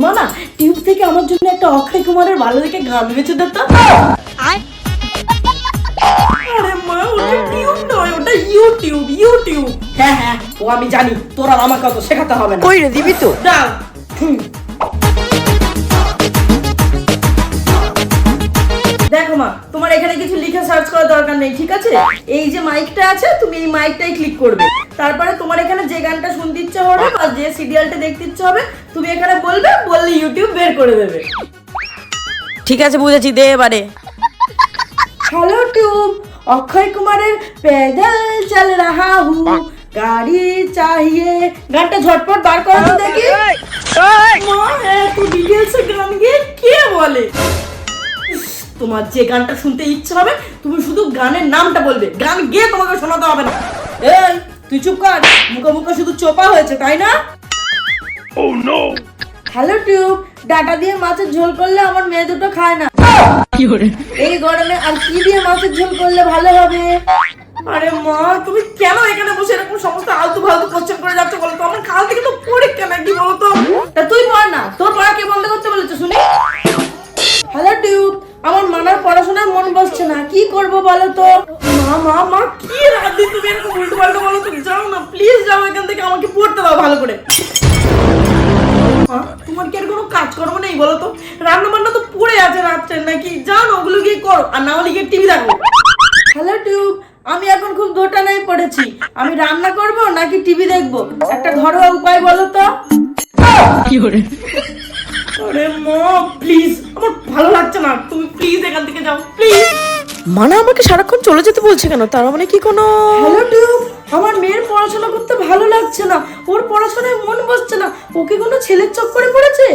মা না টিউব থেকে আমার জন্য একটা অক্ষয় কুমারের ভালো দেখে গান বেঁচে দিত। আরে মা ওটা টিউব নয়, ওটা ইউটিউব। ইউটিউব হ্যাঁ হ্যাঁ ও আমি জানি, তোর আর আমাকে তো শেখাতে হবে না। কই রে দিবি তো? দাও। দেখো মা, তোমার এখানে কিছু লিখে সার্চ করার দরকার নেই, ঠিক আছে? এই যে মাইকটা আছে, তুমি এই মাইকটাই ক্লিক করবে। তারপরে তোমার এখানে যে গানটা শুনতে ইচ্ছা হবে বা যে সিরিয়ালটা দেখতে ইচ্ছা হবে তুমি এখানে বলবে, বললে ইউটিউব বের করে দেবে। ঠিক আছে বুঝেছি, দে এবারে। हेलो ट्यूब, अक्षय कुमार पैदल चल रहा हूँ, गाड़ी चाहिए। गानটা ঝটপট বার করো তো দেখি। মা এত ডিটেইল সে গান গিয়ে কে বলে? তোমার যে গানটা শুনতে ইচ্ছা হবে তুমি শুধু গানের নামটা বলবে, গান গিয়ে তোমাকে শোনাতে হবে না। এই তুই চুপ কর, মুখে মুখে শুধু চোপা হয়েছে তাই না? Oh no! Hello tube, data দিয়ে মাছের ঝোল করলে আমার মেয়ে দুটো খায় না। এই গরমে আর কি দিয়ে মাছের ঝোল করলে ভালো হবে? আরে মা তুমি কেন এখানে বসে এরকম সমস্ত আলতু ফালতু কোশ্চেন করে যাচ্ছ বলো তো? আমার কাল থেকে তো পরীক্ষা নাকি বলো তো? তা তুই পড় না, তোর পড়া কে বন্ধ করতে বলেছে শুনি? হ্যালো টিউব, আমার মানার পড়াশোনায় মন বসছে না, কি করব বলো তো? মা মা মা কি রাতে তুমি এরকম উল্টো পাল্টা বলো তো? যাও না প্লিজ, যাও এখান থেকে, আমাকে পড়তে দাও ভালো করে। তোমার কি আর কোনো কাজকর্ম নেই বলো তো? রান্না বান্না তো পড়ে আছে রাত্রে নাকি, জানো ওগুলো গিয়ে করো, আর না হলে গিয়ে টিভি দেখো। হ্যালো টিউব, আমি এখন খুব দোটানায় পড়েছি, আমি রান্না করব নাকি টিভি দেখবো, একটা ঘরোয়া উপায় বলো তো। আরে মা প্লিজ, আমার ভালো লাগছে না, তুমি প্লিজ এখান থেকে যাও প্লিজ। মানা আমাকে সারাক্ষণ চলে যেতে বলছে কেন? তার মানে কি কোনো? হ্যালো টিউব, আমার মেয়ের পড়াশোনা করতে ভালো লাগছে না, ওর পড়াশোনায় মন বসছে না, ওকে কোনো ছেলের চক্করে পড়েছে?